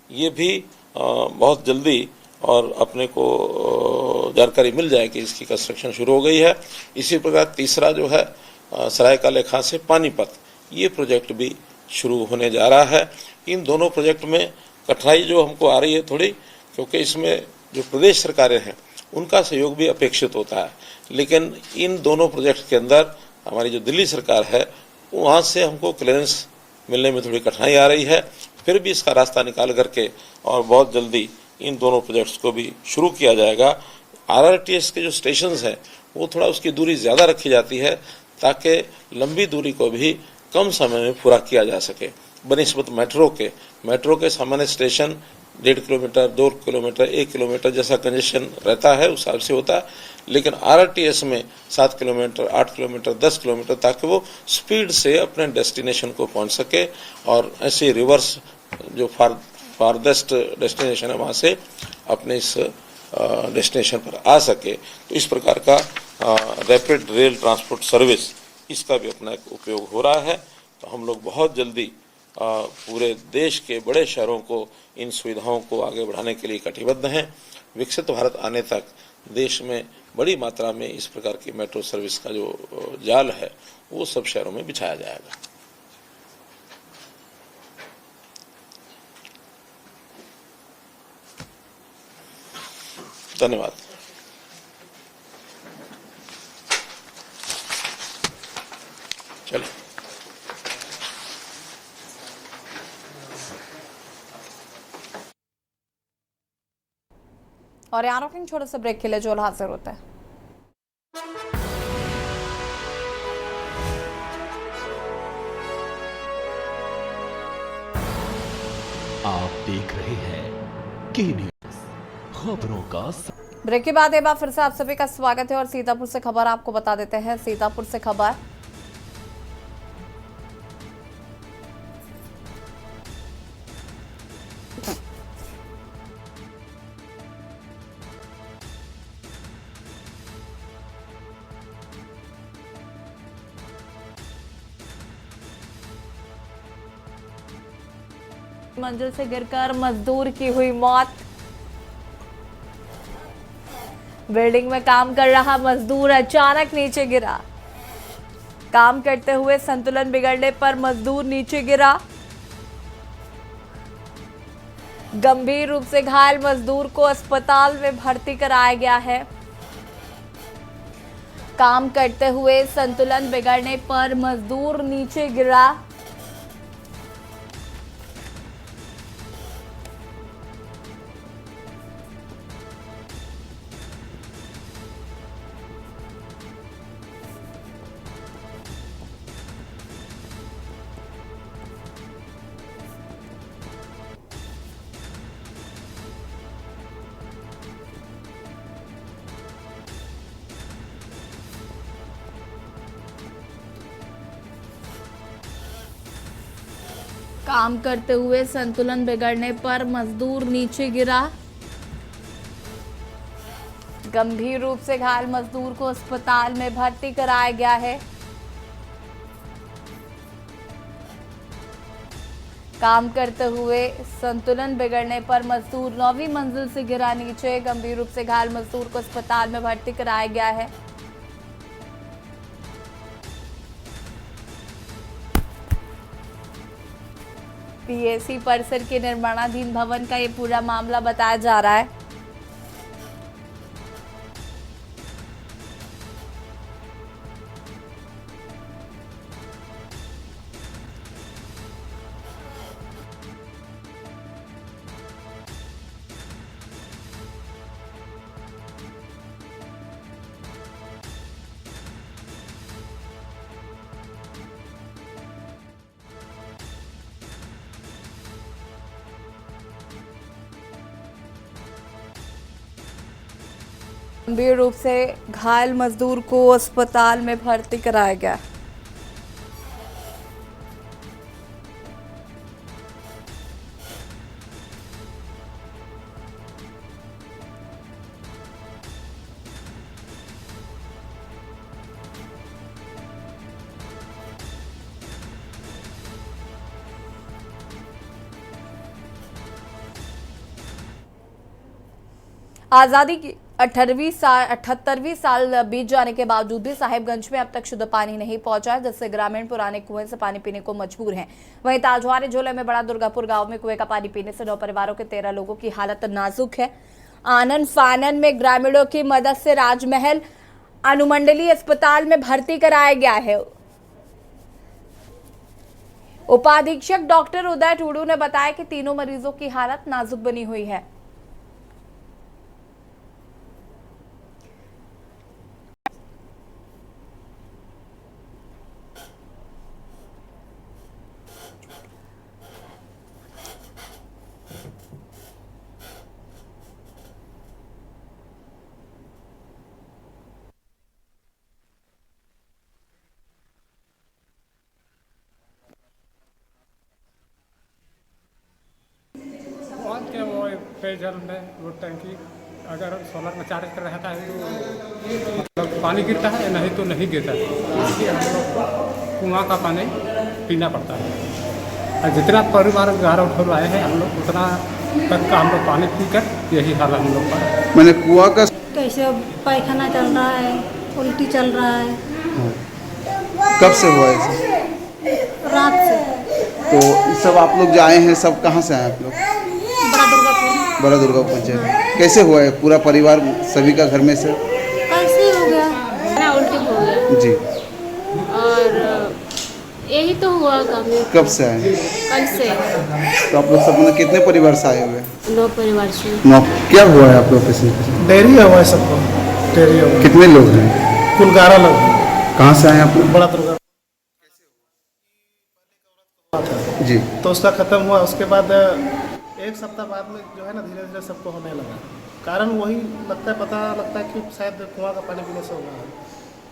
ये भी बहुत जल्दी और अपने को जानकारी मिल जाएगी, इसकी कंस्ट्रक्शन शुरू हो गई है। इसी प्रकार तीसरा जो है सरायकाले खां से पानीपत, ये प्रोजेक्ट भी शुरू होने जा रहा है। इन दोनों प्रोजेक्ट में कठिनाई जो हमको आ रही है थोड़ी, क्योंकि इसमें जो प्रदेश सरकारें हैं उनका सहयोग भी अपेक्षित होता है, लेकिन इन दोनों प्रोजेक्ट के अंदर हमारी जो दिल्ली सरकार है वहाँ से हमको क्लियरेंस मिलने में थोड़ी कठिनाई आ रही है। फिर भी इसका रास्ता निकाल करके और बहुत जल्दी इन दोनों प्रोजेक्ट्स को भी शुरू किया जाएगा। आरआरटीएस के जो स्टेशन हैं वो थोड़ा उसकी दूरी ज़्यादा रखी जाती है ताकि लंबी दूरी को भी कम समय में पूरा किया जा सके बनिस्बत मेट्रो के सामान्य स्टेशन 1.5 किलोमीटर, 2 किलोमीटर, 1 किलोमीटर जैसा कंजेशन रहता है उस हिसाब से होता है, लेकिन आरआरटीएस में 7 किलोमीटर, 8 किलोमीटर, 10 किलोमीटर, ताकि वो स्पीड से अपने डेस्टिनेशन को पहुंच सके और ऐसे रिवर्स जो फारदेस्ट डेस्टिनेशन है वहाँ से अपने इस डेस्टिनेशन पर आ सके। तो इस प्रकार का रैपिड रेल ट्रांसपोर्ट सर्विस, इसका भी अपना एक उपयोग हो रहा है। तो हम लोग बहुत जल्दी पूरे देश के बड़े शहरों को इन सुविधाओं को आगे बढ़ाने के लिए कटिबद्ध हैं। विकसित भारत आने तक देश में बड़ी मात्रा में इस प्रकार की मेट्रो सर्विस का जो जाल है वो सब शहरों में बिछाया जाएगा। धन्यवाद। चलिए। और यहाँ रोकेंगे छोटे से ब्रेक के लिए, जो हाजिर होता है। आप देख रहे हैं के न्यूज, खबरों का ब्रेक के बाद एक बार फिर से आप सभी का स्वागत है और सीतापुर से खबर आपको बता देते हैं। सीतापुर से खबर, मंजिल से गिरकर मजदूर की हुई मौत। बिल्डिंग में काम कर रहा मजदूर अचानक नीचे गिरा। काम करते हुए संतुलन बिगड़ने पर मजदूर नीचे गिरा। गंभीर रूप से घायल मजदूर को अस्पताल में भर्ती कराया गया है। काम करते हुए संतुलन बिगड़ने पर मजदूर नीचे गिरा। काम करते हुए संतुलन बिगड़ने पर मजदूर नीचे गिरा। गंभीर रूप से घायल मजदूर को अस्पताल में भर्ती कराया गया है। काम करते हुए संतुलन बिगड़ने पर मजदूर 9वीं मंजिल से गिरा नीचे। गंभीर रूप से घायल मजदूर को अस्पताल में भर्ती कराया गया है। पीएसी परिसर के निर्माणाधीन भवन का ये पूरा मामला बताया जा रहा है। गंभीर रूप से घायल मजदूर को अस्पताल में भर्ती कराया गया। आजादी की 78वीं साल बीत जाने के बावजूद भी साहिबगंज में अब तक शुद्ध पानी नहीं पहुंचा है, जिससे ग्रामीण पुराने कुएं से पानी पीने को मजबूर हैं। वहीं ताजवारे जिले में बड़ा दुर्गापुर गांव में कुएं का पानी पीने से 9 परिवारों के 13 लोगों की हालत नाजुक है। आनन फानन में ग्रामीणों की मदद से राजमहल अनुमंडलीय अस्पताल में भर्ती कराया गया है। उपाधीक्षक डॉक्टर उदय टूडू ने बताया कि तीनों मरीजों की हालत नाजुक बनी हुई है। के वो पेयजल में वो टंकी अगर सोलर में चार्ज कर रहता है तो मतलब पानी गिरता है, नहीं तो नहीं गिरता है। इसलिए हम लोग को कुआं का पानी पीना पड़ता है। और जितना परिवार घर उठो आए हैं हम लोग उतना तक का हम लोग पानी पीकर यही हाल हम लोग का। मैंने कुआं का कैसे पैखाना चल रहा है, उल्टी चल रहा है। कब से हुआ है? रात से। तो ये सब आप लोग जो आए हैं सब कहाँ से आए आप लोग? बड़ा दुर्गापुर पंचायत। कैसे हुआ है? पूरा परिवार सभी का घर में से कैसे हो गया? ना उल्टी हो गया जी। और यही तो हुआ काम है। कब से आए हैं? कल से। तो आप लोग सब मतलब कितने परिवार से आए हुए हैं? 9 परिवार से। 9। क्या हुआ है आप लोग पेशेंट को? डायरिया हुआ है सबको, डायरिया हुआ। कितने लोग हैं? कुल 11 लोग हैं। कहाँ से आए हैं आप लोग? बड़ा दुर्गा जी। तो उसका ख़त्म हुआ, उसके बाद 1 सप्ताह बाद में जो है ना धीरे धीरे सबको होने लगा। कारण वही लगता है, पता लगता है कि शायद कुआं का पानी पीने से होगा।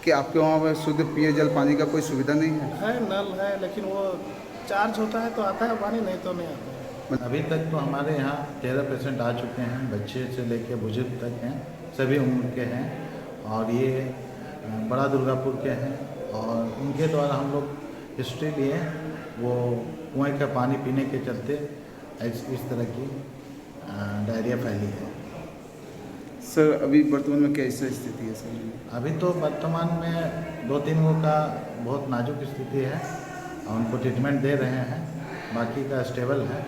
कि आपके वहाँ पर शुद्ध पेयजल पानी का कोई सुविधा नहीं है? है, नल है, लेकिन वो चार्ज होता है तो आता है पानी, नहीं तो नहीं आता है। अभी तक तो हमारे यहाँ 13 पेशेंट आ चुके हैं, बच्चे से लेकर बुजुर्ग तक हैं, सभी उम्र के हैं। और ये बड़ा दुर्गापुर के हैं और उनके द्वारा हम लोग हिस्ट्री लिए, वो कुएं का पानी पीने के चलते इस तरह की डायरिया फैली है। सर अभी वर्तमान में कैसी स्थिति है सर? अभी तो वर्तमान में 2-3 लोगों का बहुत नाजुक स्थिति है और उनको ट्रीटमेंट दे रहे हैं, बाकी का स्टेबल है।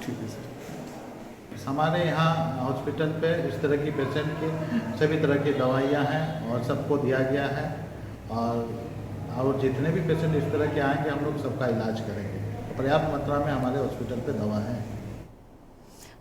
ठीक है सर। हमारे यहाँ हॉस्पिटल पे इस तरह की पेशेंट की सभी तरह की दवाइयाँ हैं और सबको दिया गया है। और जितने भी पेशेंट इस तरह के आएंगे हम लोग सबका इलाज करेंगे। पर्याप्त मात्रा में हमारे हॉस्पिटल पे दवा है।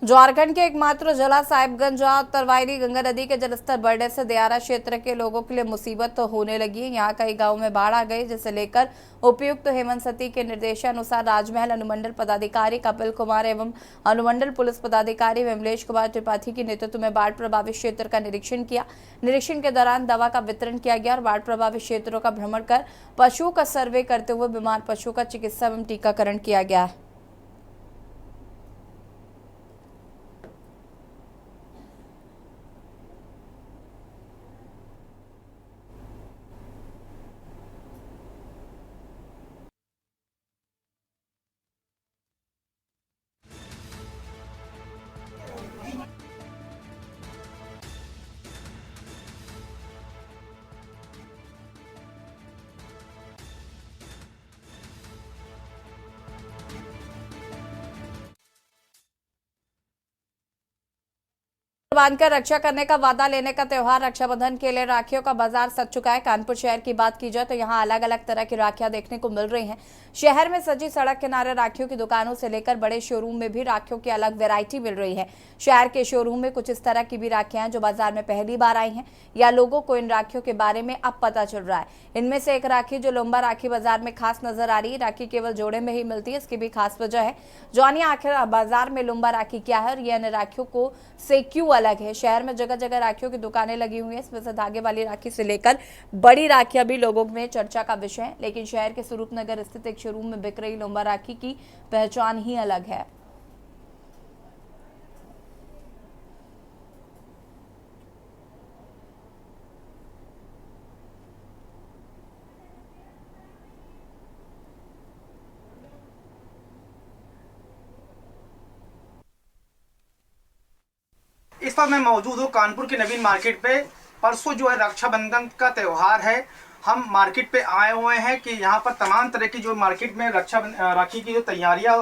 झारखंड के एकमात्र जिला साहिबगंज, जहां उत्तरवाहिनी गंगा नदी के जलस्तर बढ़ने से दियारा क्षेत्र के लोगों के लिए मुसीबत तो होने लगी है। यहाँ कई गांवों में बाढ़ आ गई, जिसे लेकर उपायुक्त हेमंत सती के निर्देशानुसार राजमहल अनुमंडल पदाधिकारी कपिल कुमार एवं अनुमंडल पुलिस पदाधिकारी विमलेश कुमार त्रिपाठी के नेतृत्व में बाढ़ प्रभावित क्षेत्र का निरीक्षण किया। निरीक्षण के दौरान दवा का वितरण किया गया और बाढ़ प्रभावित क्षेत्रों का भ्रमण कर पशुओं का सर्वे करते हुए बीमार पशुओं का चिकित्सा एवं टीकाकरण किया गया है। बांधकर रक्षा करने का वादा लेने का त्योहार रक्षाबंधन के लिए राखियों का बाजार सज चुका है। कानपुर शहर की बात की जाए तो यहाँ अलग अलग तरह की राखियां देखने को मिल रही हैं। शहर में सजी सड़क किनारे राखियों की दुकानों से लेकर बड़े शोरूम में भी राखियों की अलग वैरायटी मिल रही है। शहर के शोरूम में कुछ इस तरह की भी राखियां जो बाजार में पहली बार आई हैं या लोगों को इन राखियों के बारे में अब पता चल रहा है। इनमें से एक राखी जो लंबा राखी बाजार में खास नजर आ रही है। राखी केवल जोड़े में ही मिलती है, इसकी भी खास वजह है। जानिए आखिर बाजार में लंबा राखी क्या है और ये अन्य राखियों को से क्यों अलग है। शहर में जगह जगह राखियों की दुकानें लगी हुई हैं। इसमें से धागे वाली राखी से लेकर बड़ी राखियां भी लोगों में चर्चा का विषय है। लेकिन शहर के स्वरूप नगर स्थित एक शोरूम में बिक रही लंबा राखी की पहचान ही अलग है। इस वक्त मैं मौजूद हूँ कानपुर के नवीन मार्केट पे। परसों जो है रक्षाबंधन का त्यौहार है। हम मार्केट पे आए हुए हैं कि यहाँ पर तमाम तरह की जो मार्केट में राखी की जो तैयारियाँ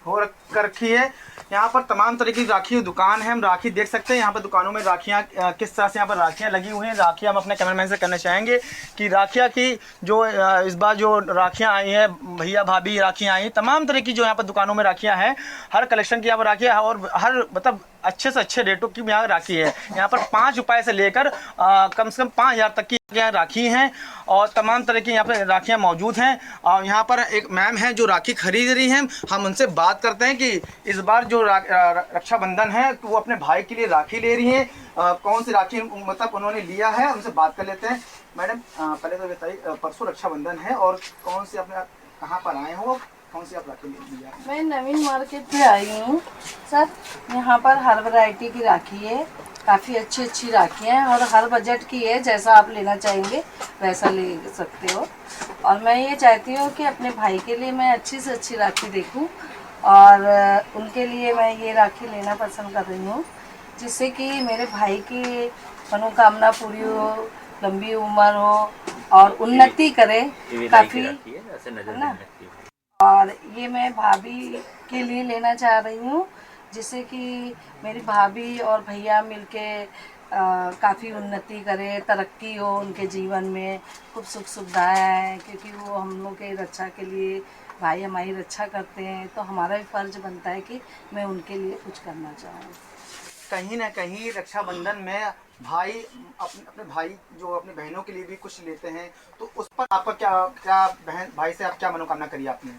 हो रखी है। यहाँ पर तमाम तरह की राखी की दुकान है। हम राखी देख सकते हैं यहाँ पर दुकानों में राखियाँ किस तरह से यहाँ पर राखियाँ लगी हुई हैं। राखियाँ हम अपने कैमरामैन से करना चाहेंगे कि राखियाँ की जो इस बार जो राखियाँ आई हैं, भैया भाभी राखियाँ आई, तमाम तरह की जो यहाँ पर दुकानों में राखियाँ हैं। हर कलेक्शन की यहाँ पर राखियाँ और हर मतलब अच्छे से अच्छे रेटों की यहाँ राखी है। यहाँ पर 5 रुपए से लेकर कम से कम 5000 तक की यहाँ राखी हैं और तमाम तरह की यहाँ पर राखियाँ मौजूद हैं। और यहाँ पर एक मैम है जो राखी खरीद रही हैं। हम उनसे बात करते हैं कि इस बार जो रक्षाबंधन है तो वो अपने भाई के लिए राखी ले रही हैं। कौन सी राखी मतलब उन्होंने लिया है, उनसे बात कर लेते हैं। मैडम पहले तो बताइए, परसों रक्षाबंधन है और कौन सी अपने कहाँ पर आए हो, कौन सी आप राखी लिया? मैं नवीन मार्केट पे आई हूँ सर। यहाँ पर हर वैरायटी की राखी है, काफ़ी अच्छी अच्छी राखियाँ हैं और हर बजट की है। जैसा आप लेना चाहेंगे वैसा ले सकते हो। और मैं ये चाहती हूँ कि अपने भाई के लिए मैं अच्छी से अच्छी राखी देखूँ और उनके लिए मैं ये राखी लेना पसंद कर रही हूँ, जिससे कि मेरे भाई की मनोकामना पूरी हो, लंबी उम्र हो और उन्नति करे काफ़ी, है ना। और ये मैं भाभी के लिए लेना चाह रही हूँ, जिससे कि मेरी भाभी और भैया मिलके काफ़ी उन्नति करे, तरक्की हो उनके जीवन में, खूब सुख सुविधाएं आएँ, क्योंकि वो हम लोग के रक्षा के लिए भाई हमारी रक्षा करते हैं, तो हमारा भी फर्ज बनता है कि मैं उनके लिए कुछ करना चाहूँ। कहीं ना कहीं रक्षाबंधन में भाई अपने भाई जो अपने बहनों के लिए भी कुछ लेते हैं, तो उस पर आपका क्या बहन भाई से आप क्या मनोकामना करी आपने?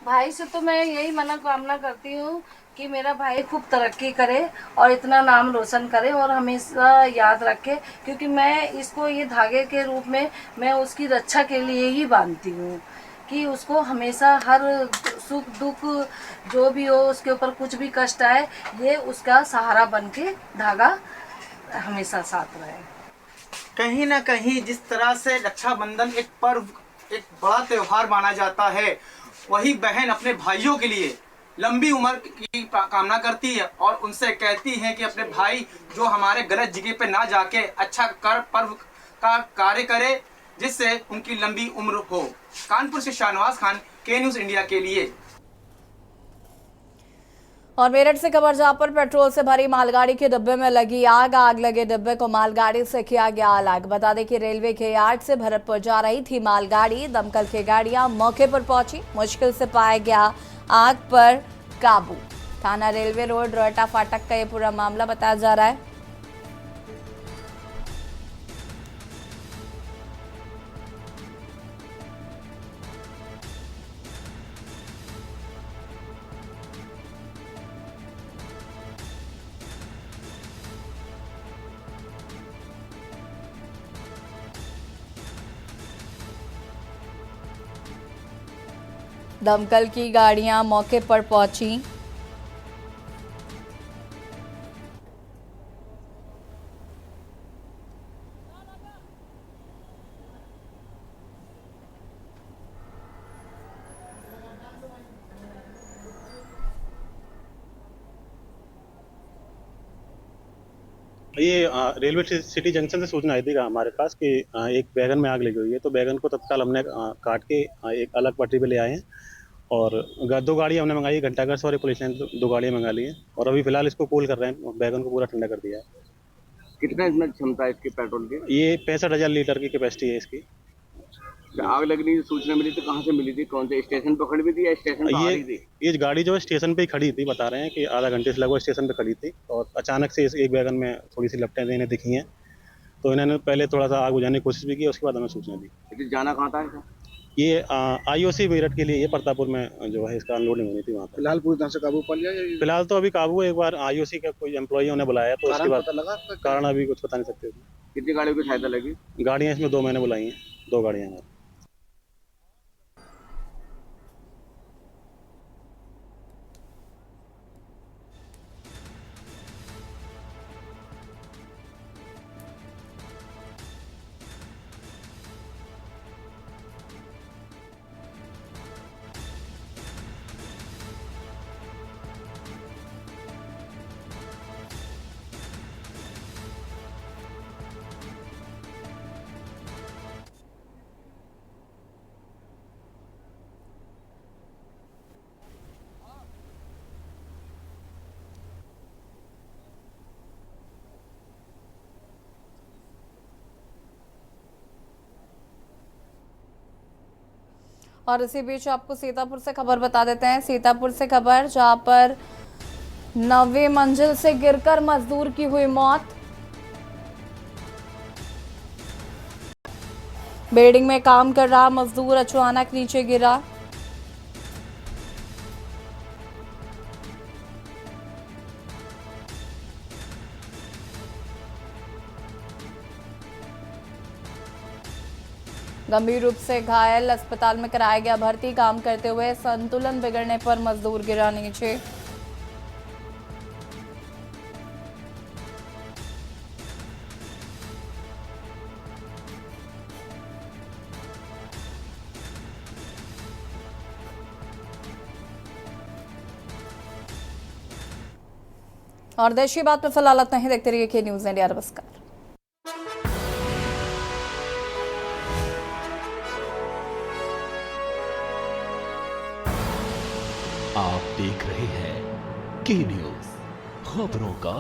भाई से तो मैं यही मनोकामना करती हूँ कि मेरा भाई खूब तरक्की करे और इतना नाम रोशन करे और हमेशा याद रखे, क्योंकि मैं इसको ये धागे के रूप में मैं उसकी रक्षा के लिए ही बांधती हूँ कि उसको हमेशा हर सुख दुख जो भी हो, उसके ऊपर कुछ भी कष्ट आए, ये उसका सहारा बन के धागा हमेशा साथ रहे। कहीं ना कहीं जिस तरह से रक्षाबंधन एक पर्व, एक बड़ा त्योहार माना जाता है, वही बहन अपने भाइयों के लिए लंबी उम्र की कामना करती है और उनसे कहती है कि अपने भाई जो हमारे गलत जगह पे ना जाके अच्छा कर पर्व का कार्य करे, जिससे उनकी लंबी उम्र हो। कानपुर से शाहनवाज खान, के न्यूज़ इंडिया के लिए। और मेरठ से खबर जहां पर पेट्रोल से भरी मालगाड़ी के डिब्बे में लगी आग। आग लगे डिब्बे को मालगाड़ी से किया गया अलग। बता दें कि रेलवे के यार्ड से भरतपुर जा रही थी मालगाड़ी। दमकल की गाड़ियां मौके पर पहुंची। मुश्किल से पाया गया आग पर काबू। थाना रेलवे रोड रोहटा फाटक का ये पूरा मामला बताया जा रहा है। दमकल की गाड़ियां मौके पर पहुंची। ये रेलवे सिटी जंक्शन से सूचना आई थी हमारे पास कि एक बैगन में आग लगी हुई है, तो बैगन को तत्काल हमने काट के एक अलग पटरी पे ले आए हैं और 2 गाड़ियाँ हमने मंगाई, घंटाघर से और पुलिस लाइन 2 गाड़ियाँ मंगा ली हैं और अभी फिलहाल इसको कूल कर रहे हैं, बैगन को पूरा ठंडा कर दिया है। कितना इसमें क्षमता है इसकी पेट्रोल की? ये 65,000 लीटर की कैपेसिटी है इसकी। आग लगने की सूचना मिली तो कहाँ से मिली थी? कौन से स्टेशन पर खड़ी हुई थी या स्टेशन पर आ रही थी? ये गाड़ी जो है स्टेशन पे ही खड़ी थी, बता रहे हैं कि आधा घंटे से लगभग स्टेशन पे खड़ी थी और अचानक से एक बैगन में थोड़ी सी लपटें इन्हें दिखी हैं, तो इन्होंने पहले थोड़ा सा आग बुझाने की कोशिश भी की, उसके बाद हमें सूचना दी। जाना कहाँ था? ये IOC मेरठ के लिए, ये प्रतापपुर में जो है इसका अनलोडिंग होनी थी वहाँ पे। फिलहाल पूरी तरह से काबू पा लिया? फिलहाल तो अभी काबू है। एक बार IOC का कोई एम्प्लॉई उन्हें बुलाया तो उसके बाद कारण अभी कुछ पता नहीं सकते। कितनी गाड़ियों की सहायता लगी? गाड़ियाँ इसमें 2 मैंने बुलाई हैं, 2 गाड़ियाँ हैं। और इसी बीच आपको सीतापुर से खबर बता देते हैं। सीतापुर से खबर जहां पर 9वीं मंजिल से गिरकर मजदूर की हुई मौत। बिल्डिंग में काम कर रहा मजदूर अचानक नीचे गिरा। गंभीर रूप से घायल, अस्पताल में कराया गया भर्ती। काम करते हुए संतुलन बिगड़ने पर मजदूर गिरा नीचे। और देशी बात में फिलहाल इतना ही। देखते रहिए के न्यूज़ इंडिया। नमस्कार। आप देख रहे हैं के न्यूज़, खबरों का